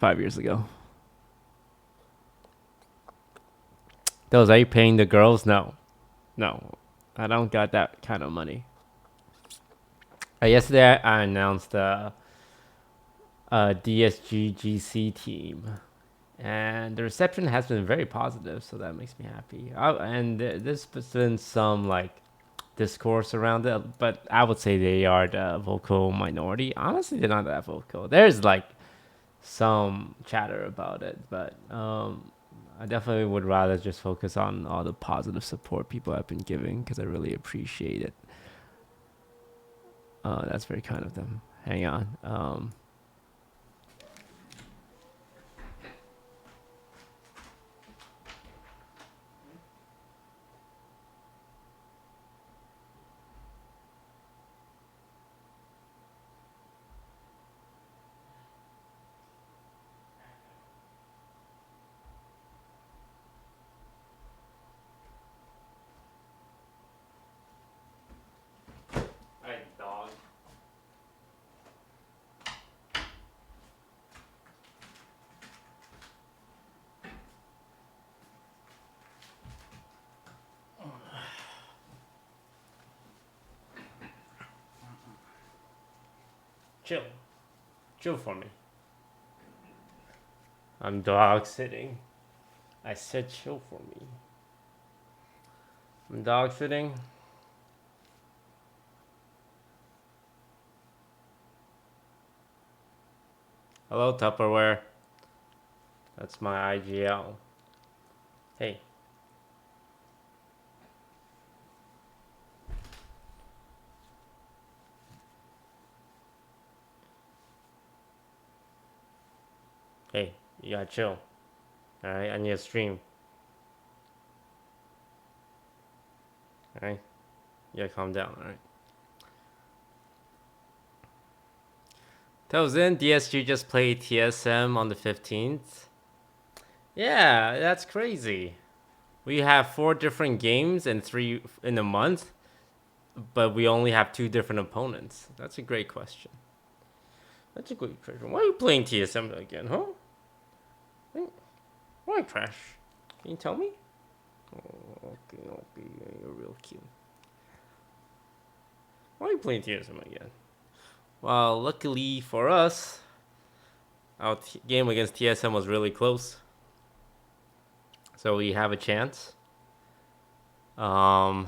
5 years ago. Those, are you paying the girls? No. No. I don't got that kind of money. Yesterday I announced the DSG GC team. And the reception has been very positive, so that makes me happy. There's been some like discourse around it, but I would say they are the vocal minority. Honestly, they're not that vocal. There's like some chatter about it, but I definitely would rather just focus on all the positive support people have been giving because I really appreciate it. That's very kind of them. Hang on. Hey, dog. Chill. Chill for me. I'm dog sitting. I said chill for me. I'm dog sitting. Hello, Tupperware. That's my IGL. Hey. Hey, you gotta chill. Alright, I need a stream. Alright? You gotta calm down, alright? Tells in DSG just played TSM on the 15th. Yeah, that's crazy. We have 4 different games and 3 in a month, but we only have 2 different opponents. That's a great question. That's a great question. Why are you playing TSM again, huh? Why, Crash? Can you tell me? Oh, okay, you're real cute. Why are you playing TSM again? Well, luckily for us, our game against TSM was really close. So we have a chance. And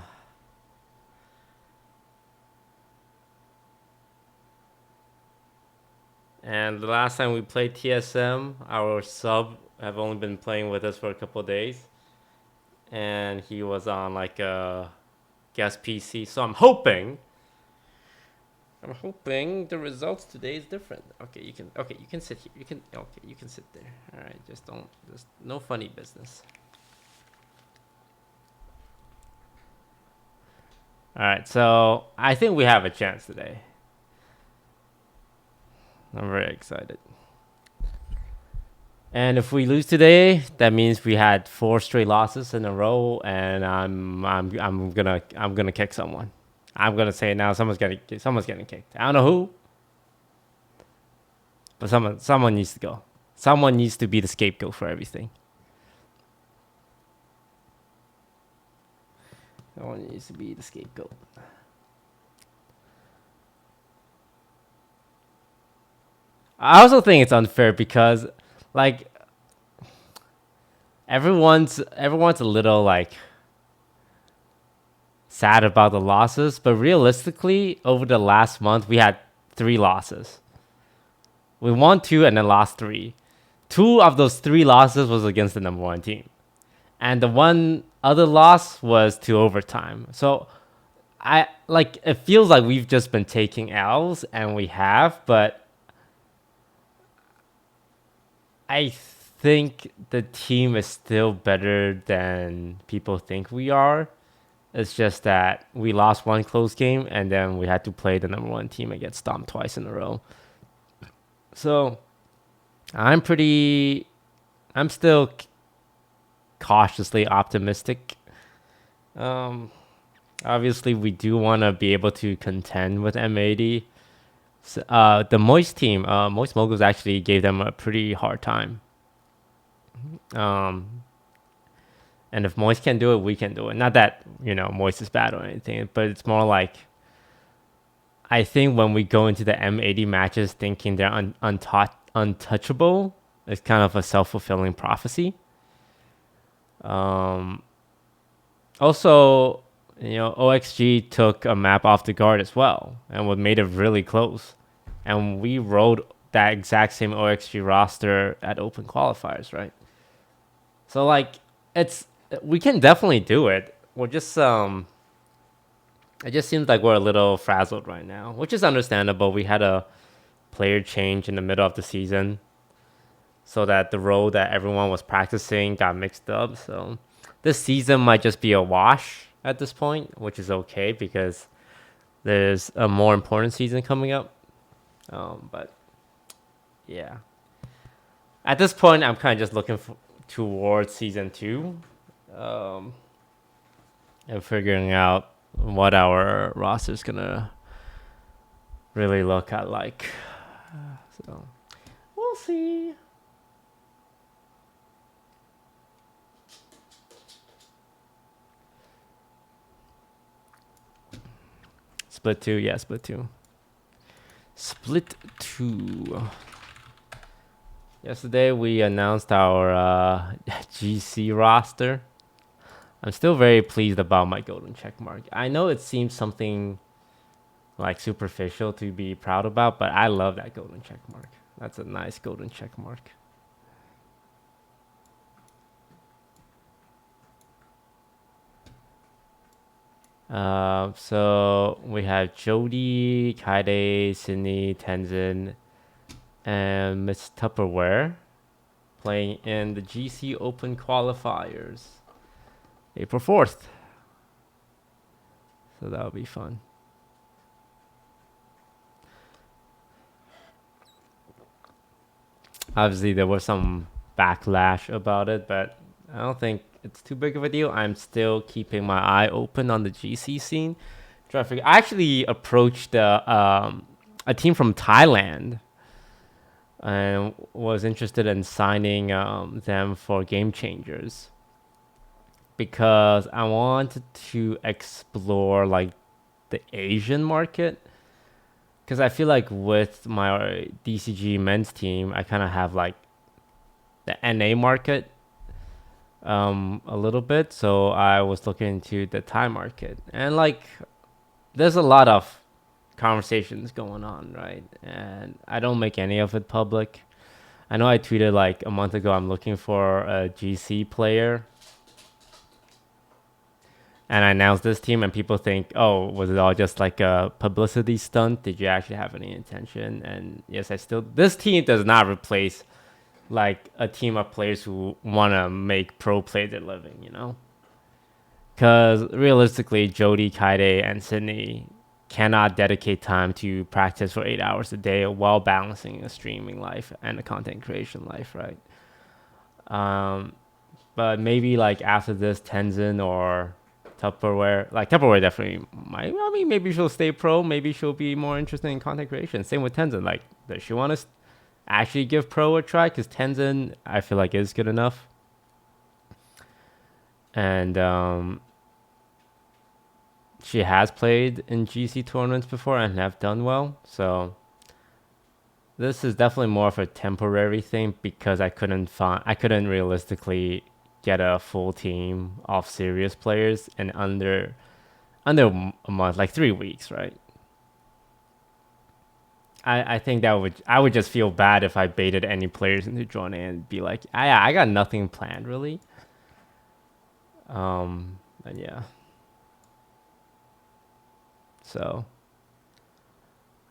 the last time we played TSM, our sub have only been playing with us for a couple of days. And he was on like a guest PC. So I'm hoping the results today is different. Okay, you can sit here. You can sit there. All right, just no funny business. All right, so I think we have a chance today. I'm very excited. And if we lose today, that means we had 4 straight losses in a row, and I'm gonna kick someone. I'm gonna say now someone's getting kicked. I don't know who, but someone needs to go. Someone needs to be the scapegoat for everything. Someone needs to be the scapegoat. I also think it's unfair because, like, everyone's a little like sad about the losses, but realistically, over the last month, we had 3 losses. We won 2 and then lost 3. 2 of those 3 losses was against the number 1 team, and the one other loss was to overtime. So it feels like we've just been taking L's, and we have, but I think the team is still better than people think we are. It's just that we lost 1 close game, and then we had to play the number 1 team and get stomped twice in a row. So I'm still cautiously optimistic. Obviously, we do want to be able to contend with M80, The Moist team, Moist Moguls actually gave them a pretty hard time. Um, and if Moist can do it, we can do it. Not that Moist is bad or anything, but it's more like I think when we go into the M80 matches thinking they're untouchable, it's kind of a self-fulfilling prophecy. Um, Also, OXG took a map off the guard as well, and what made it really close. And we rode that exact same OXG roster at open qualifiers, right? So like, it's we can definitely do it. We're just it just seems like we're a little frazzled right now, which is understandable. We had a player change in the middle of the season, so that the role that everyone was practicing got mixed up. So this season might just be a wash at this point, which is okay because there's a more important season coming up. But yeah, at this point, I'm kind of just looking towards season 2, um, and figuring out what our roster's gonna really look at like. So we'll see. Split 2, yeah, Split 2. Split 2. Yesterday we announced our GC roster. I'm still very pleased about my golden check mark. I know it seems something like superficial to be proud about, but I love that golden check mark. That's a nice golden check mark. So we have Jody, Kaide, Sydney, Tenzin, and Miss Tupperware playing in the GC Open qualifiers April 4th. So that'll be fun. Obviously, there was some backlash about it, but I don't think it's too big of a deal. I'm still keeping my eye open on the GC scene. Trying to figure. I actually approached a team from Thailand and was interested in signing them for Game Changers because I wanted to explore like the Asian market. Because I feel like with my DCG men's team, I kind of have like the NA market a little bit. So I was looking into the Thai market. And like, there's a lot of conversations going on, right? And I don't make any of it public. I know I tweeted like a month ago, I'm looking for a GC player. And I announced this team, and people think, oh, was it all just like a publicity stunt? Did you actually have any intention? And yes, this team does not replace like a team of players who want to make pro play their living, Because realistically, Jody, Kaide, and Sydney cannot dedicate time to practice for 8 hours a day while balancing a streaming life and a content creation life, right? But maybe like after this, Tenzin or Tupperware definitely might. I mean, maybe she'll stay pro. Maybe she'll be more interested in content creation. Same with Tenzin. Like, does she want to actually give pro a try? Because Tenzin, I feel like, is good enough. And she has played in GC tournaments before and have done well. So this is definitely more of a temporary thing because I couldn't realistically get a full team of serious players in under a month, like 3 weeks, right? I think I would just feel bad if I baited any players into joining and be like, I got nothing planned really. And yeah. So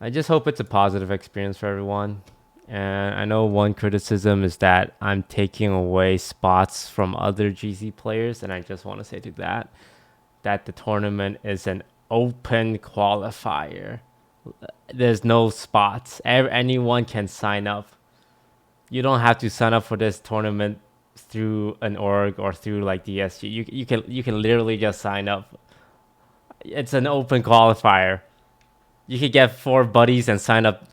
I just hope it's a positive experience for everyone. And I know one criticism is that I'm taking away spots from other GC players, and I just want to say to that the tournament is an open qualifier. There's no spots. Anyone can sign up. You don't have to sign up for this tournament through an org or through like DSG. You can literally just sign up. It's an open qualifier. You could get 4 buddies and sign up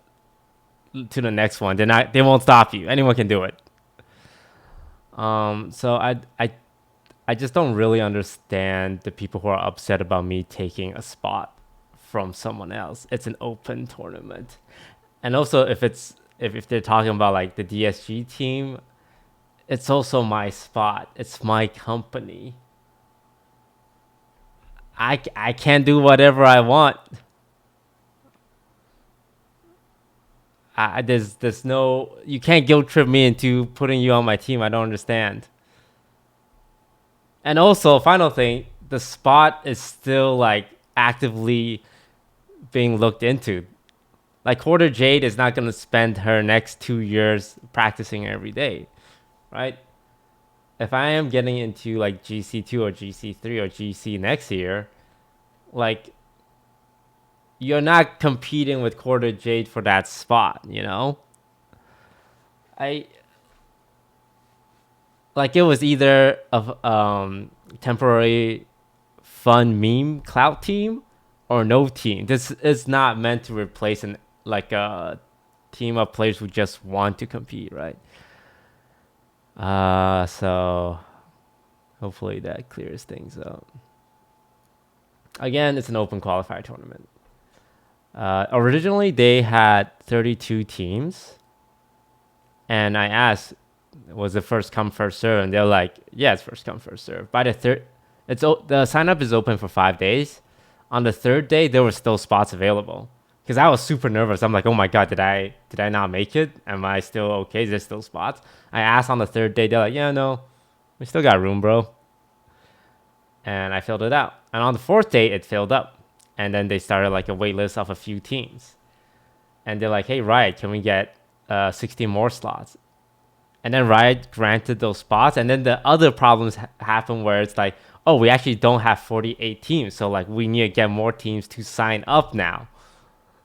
to the next one. They won't stop you. Anyone can do it. So I just don't really understand the people who are upset about me taking a spot from someone else. It's an open tournament. And also if they're talking about like the DSG team, it's also my spot. It's my company. I can't do whatever I want. There's no, you can't guilt trip me into putting you on my team. I don't understand. And also, final thing, the spot is still like actively being looked into. Like Quarter Jade is not gonna spend her next 2 years practicing every day, right? If I am getting into like GC2 or GC3 or GC next year, like you're not competing with Quarter Jade for that spot, you know? I like it was either a temporary fun meme clout team or no team. This is not meant to replace an like a team of players who just want to compete, right? So hopefully that clears things up. Again, it's an open qualifier tournament. Originally they had 32 teams, and I asked, was it first come first serve, and they're like, yeah, it's first come first serve. By the third, the sign up is open for 5 days. On the third day, there were still spots available. Because I was super nervous. I'm like, oh my god, did I not make it? Am I still okay? Is there still spots? I asked on the third day. They're like, yeah, no, we still got room, bro. And I filled it out. And on the fourth day, it filled up. And then they started like a wait list of a few teams. And they're like, hey, Riot, can we get 60 more slots? And then Riot granted those spots. And then the other problems happen where it's like, oh, we actually don't have 48 teams. So like we need to get more teams to sign up now,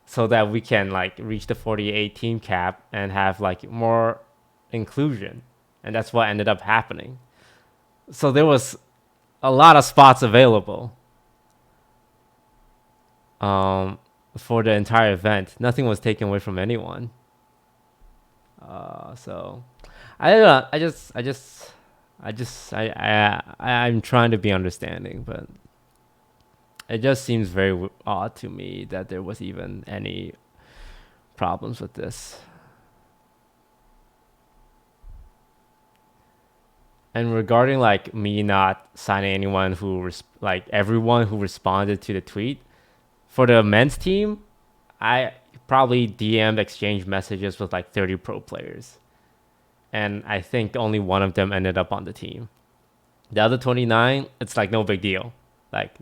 so that we can like reach the 48 team cap and have like more inclusion. And that's what ended up happening. So there was a lot of spots available for the entire event. Nothing was taken away from anyone. So I don't know. I'm trying to be understanding, but it just seems very odd to me that there was even any problems with this. And regarding like me not signing anyone who like everyone who responded to the tweet for the men's team, I probably DM'd exchange messages with like 30 pro players, and I think only one of them ended up on the team. The other 29, it's like no big deal. Like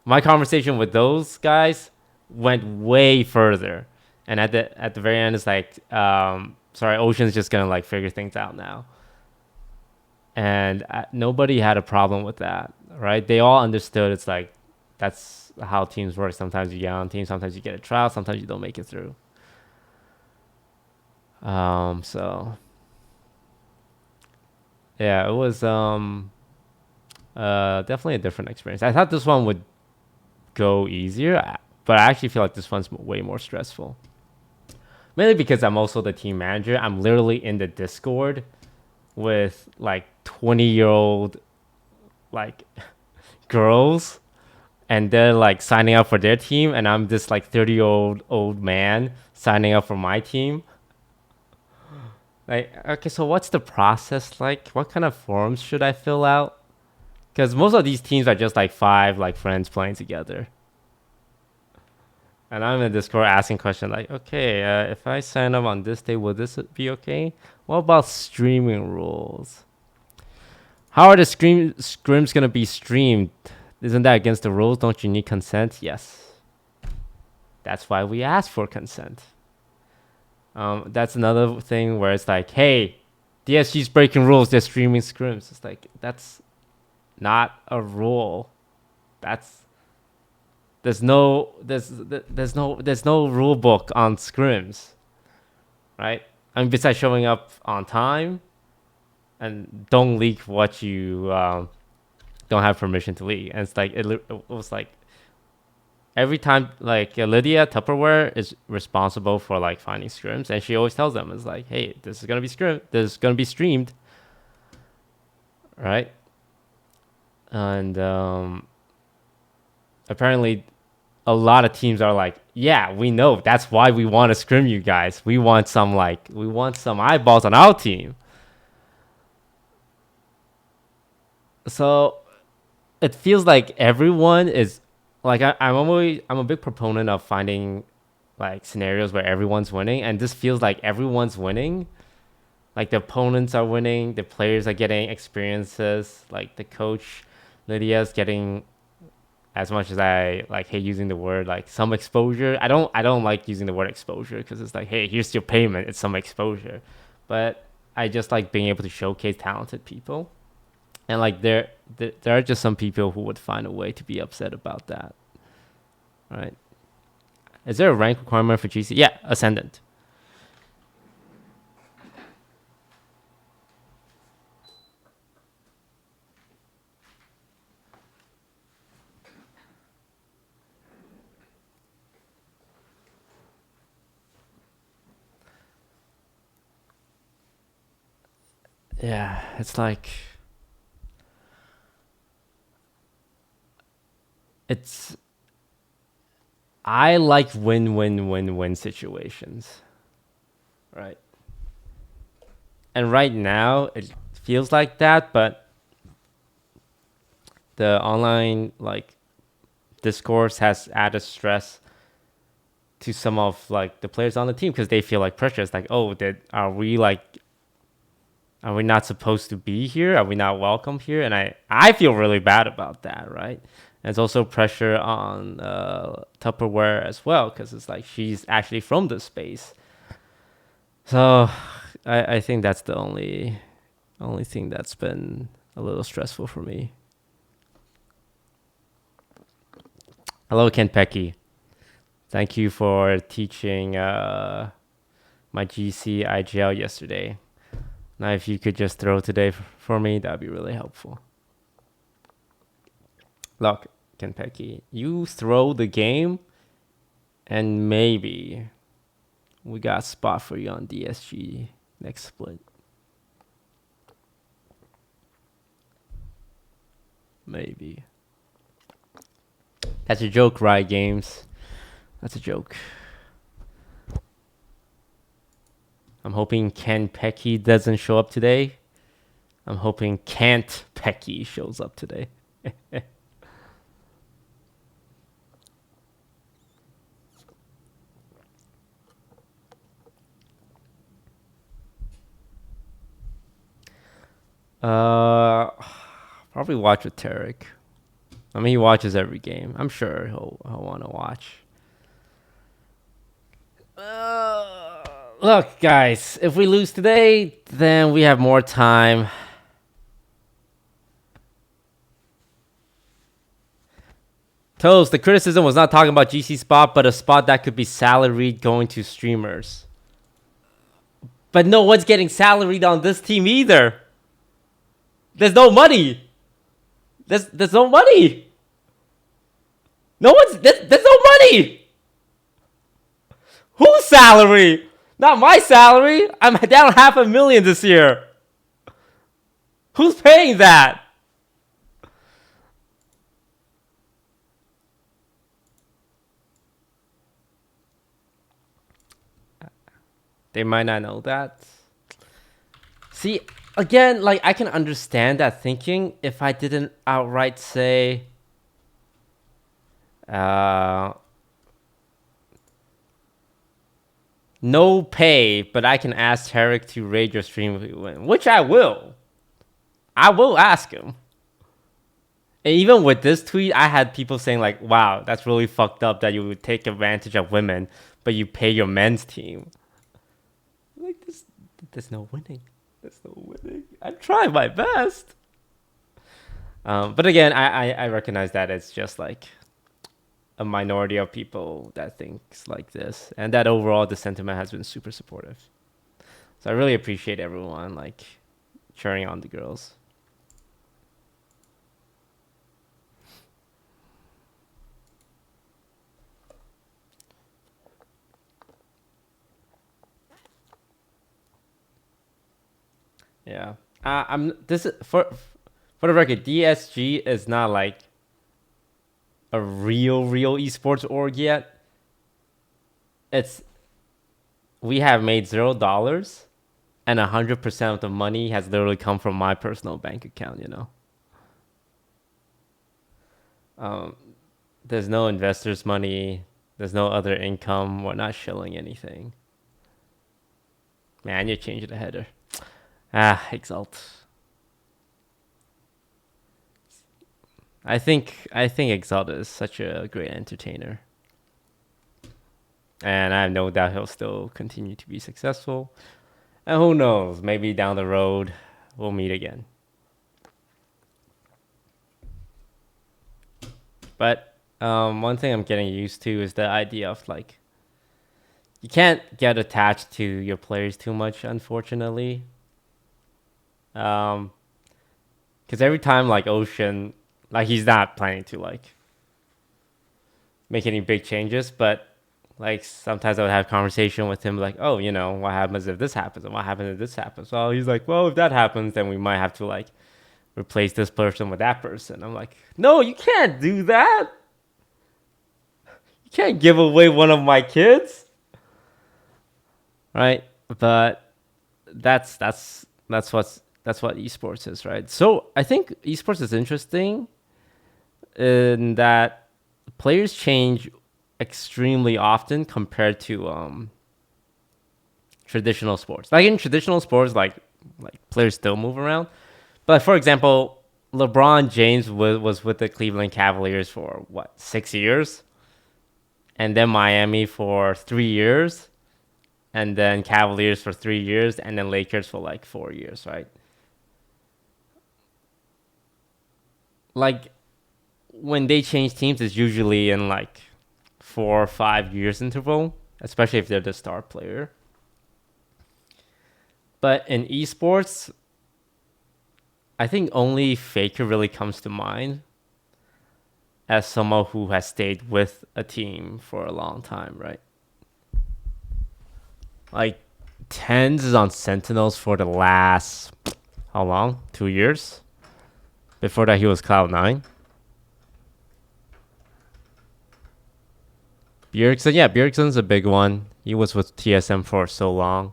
my conversation with those guys went way further, and at the very end, it's like, sorry, Ocean's just gonna like figure things out now. And nobody had a problem with that, right? They all understood it's like that's how teams work. Sometimes you get on team, sometimes you get a trial, sometimes you don't make it through. So yeah, it was definitely a different experience. I thought this one would go easier, but I actually feel like this one's way more stressful. Mainly because I'm also the team manager. I'm literally in the Discord with like 20-year-old like girls, and they're like signing up for their team, and I'm this like 30-year-old man signing up for my team. Like, okay, so what's the process like? What kind of forms should I fill out? Because most of these teams are just like 5 like friends playing together. And I'm in Discord asking questions like, okay, if I sign up on this day, will this be okay? What about streaming rules? How are the scrims going to be streamed? Isn't that against the rules? Don't you need consent? Yes. That's why we ask for consent. That's another thing where it's like, hey, DSG's breaking rules. They're streaming scrims. It's like, that's not a rule. There's no rule book on scrims, right? I mean, besides showing up on time and don't leak what you don't have permission to leak. And it's like it was like every time like Lydia Tupperware is responsible for like finding scrims, and she always tells them it's like, hey, this is gonna be this is gonna be streamed, right? And apparently a lot of teams are like, yeah, we know, that's why we want to scrim you guys. We want some eyeballs on our team. So it feels like everyone is like I'm a big proponent of finding like scenarios where everyone's winning, and this feels like everyone's winning. Like the opponents are winning, the players are getting experiences, like the coach Lydia's getting, as much as I like hate using the word, like some exposure. I don't like using the word exposure because it's like, hey, here's your payment, it's some exposure. But I just like being able to showcase talented people. And like there are just some people who would find a way to be upset about that. Right? Is there a rank requirement for GC? Yeah, ascendant. Yeah, it's like it's I like win-win-win-win situations. Right? And right now it feels like that, but the online like discourse has added stress to some of like the players on the team because they feel like pressure. It's like, oh, are we not supposed to be here? Are we not welcome here? And I feel really bad about that, right? And it's also pressure on Tupperware as well because it's like she's actually from the space. So I think that's the only thing that's been a little stressful for me. Hello, Ken Pecky. Thank you for teaching my GC IGL yesterday. Now, if you could just throw today for me, that'd be really helpful. Look, Kenpecky, you throw the game, and maybe we got a spot for you on DSG next split. Maybe. That's a joke, right, Games? That's a joke. I'm hoping Ken Pecky doesn't show up today. I'm hoping Can't Pecky shows up today. Probably watch with Tarek. I mean, he watches every game. I'm sure he'll want to watch. Look, guys, if we lose today, then we have more time. Toast, the criticism was not talking about GC spot, but a spot that could be salaried going to streamers. But no one's getting salaried on this team either. There's no money. There's no money. There's no money. Whose salary? Not my salary. I'm down $500,000 this year. Who's paying that? They might not know that. See, again, like I can understand that thinking if I didn't outright say no pay, but I can ask Tarek to raid your stream if we win, which I will. I will ask him. And even with this tweet, I had people saying like, wow, that's really fucked up that you would take advantage of women, but you pay your men's team. Like, there's no winning. There's no winning. I'm trying my best. But again, I recognize that it's just like a minority of people that thinks like this, and that overall the sentiment has been super supportive. So I really appreciate everyone like cheering on the girls. Yeah. I'm this is for the record. DSG is not like a real esports org yet. It's we have made $0, and 100% of the money has literally come from my personal bank account. Um, there's no investors' money. There's no other income. We're not shilling anything. Man, you changed the header. Exalt. I think Exalt is such a great entertainer, and I have no doubt he'll still continue to be successful. And who knows? Maybe down the road we'll meet again. But one thing I'm getting used to is the idea of like you can't get attached to your players too much, unfortunately. Um, because every time like Ocean, like he's not planning to like make any big changes, but like sometimes I would have conversation with him like, oh, what happens if this happens and what happens if this happens? Well, he's like, well, if that happens, then we might have to like replace this person with that person. I'm like, no, you can't do that. You can't give away one of my kids, right? But that's what esports is, right? So I think esports is interesting in that players change extremely often compared to traditional sports. Like in traditional sports, like players still move around. But for example, LeBron James was with the Cleveland Cavaliers for what 6 years, and then Miami for 3 years, and then Cavaliers for 3 years, and then Lakers for like 4 years, right? Like when they change teams, it's usually in like 4 or 5 years interval, especially if they're the star player. But in esports, I think only Faker really comes to mind as someone who has stayed with a team for a long time, right? Like Tens is on Sentinels for the last how long? 2 years. Before that, he was Cloud9. Bjergsen, yeah, Bjergsen's a big one. He was with TSM for so long.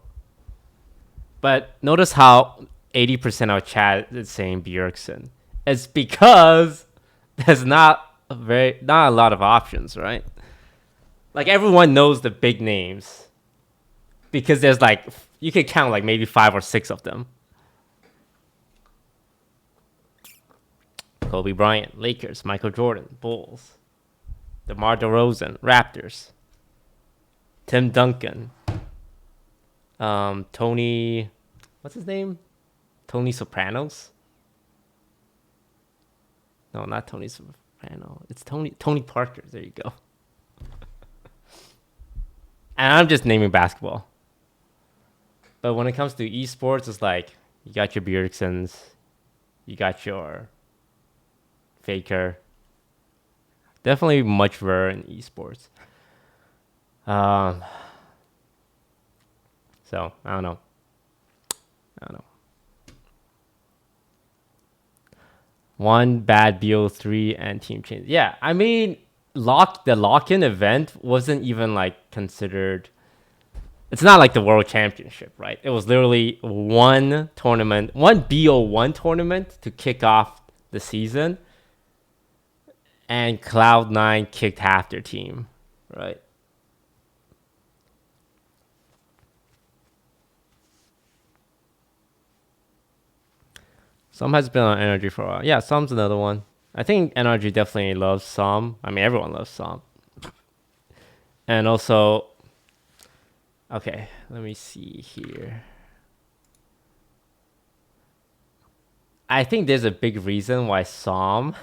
But notice how 80% of chat is saying Bjergsen. It's because there's not a lot of options, right? Like everyone knows the big names because there's like you can count like maybe 5 or 6 of them. Kobe Bryant, Lakers, Michael Jordan, Bulls, DeMar DeRozan, Raptors, Tim Duncan, Tony, what's his name? Tony Sopranos? No, not Tony Soprano. It's Tony Parker. There you go. And I'm just naming basketball. But when it comes to esports, it's like you got your Bjergsens, you got your Faker. Definitely much rarer in esports. Um, so I don't know. I don't know. One bad BO3 and team change. Yeah, I mean, the lock-in event wasn't even like considered. It's not like the World Championship, right? It was literally one tournament, one BO1 tournament to kick off the season, and Cloud9 kicked half their team, right? Some has been on Energy for a while. Yeah, Som's another one. I think NRG definitely loves Som. I mean, everyone loves Som. And also, okay, let me see here. I think there's a big reason why Som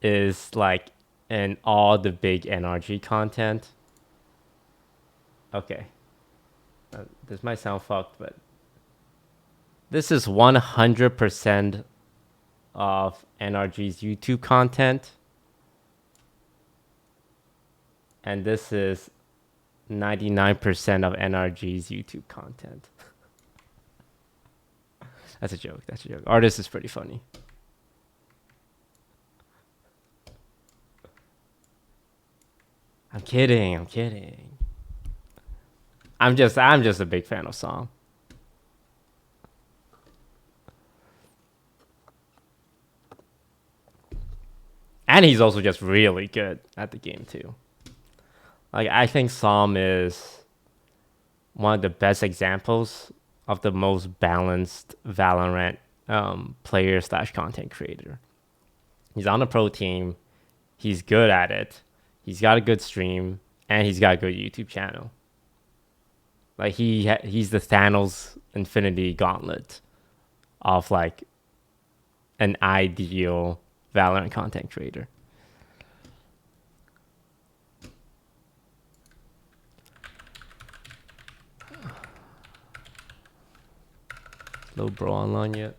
is like in all the big NRG content. Okay. This might sound fucked, but this is 100% of NRG's YouTube content. And this is 99% of NRG's YouTube content. That's a joke. That's a joke. Artist is pretty funny. I'm kidding. I'm kidding. I'm just a big fan of Psalm. And he's also just really good at the game too. Like I think Psalm is one of the best examples of the most balanced Valorant player slash content creator. He's on a pro team. He's good at it. He's got a good stream, and he's got a good YouTube channel. Like he's the Thanos Infinity Gauntlet of like an ideal Valorant content creator. No bro online yet.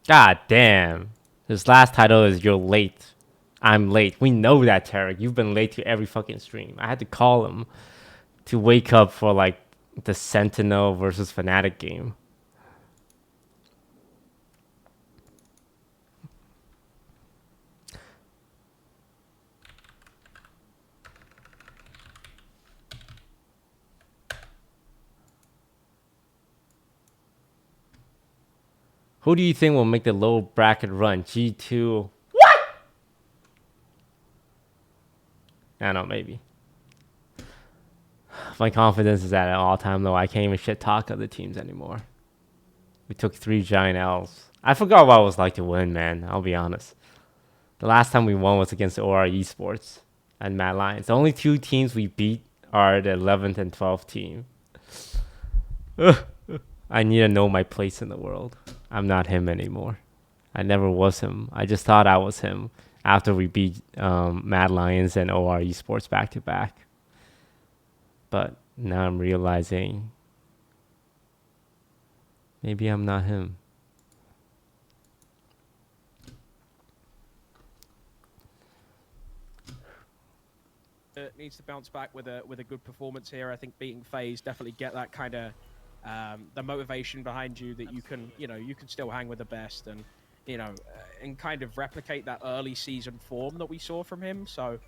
God damn. His last title is You're Late. I'm late. We know that, Tarek. You've been late to every fucking stream. I had to call him to wake up for like the Sentinel versus Fnatic game. Who do you think will make the low bracket run? G2. What? I don't know, maybe. My confidence is at an all-time low. I can't even shit talk other teams anymore. We took 3 giant L's. I forgot what it was like to win, man. I'll be honest. The last time we won was against OR Esports and Mad Lions. The only 2 teams we beat are the 11th and 12th team. I need to know my place in the world. I'm not him anymore. I never was him. I just thought I was him after we beat Mad Lions and OR Esports back to back. But now I'm realizing maybe I'm not him. Needs to bounce back with a good performance here. I think beating FaZe definitely get that kind of the motivation behind you that you can still hang with the best and and kind of replicate that early season form that we saw from him. So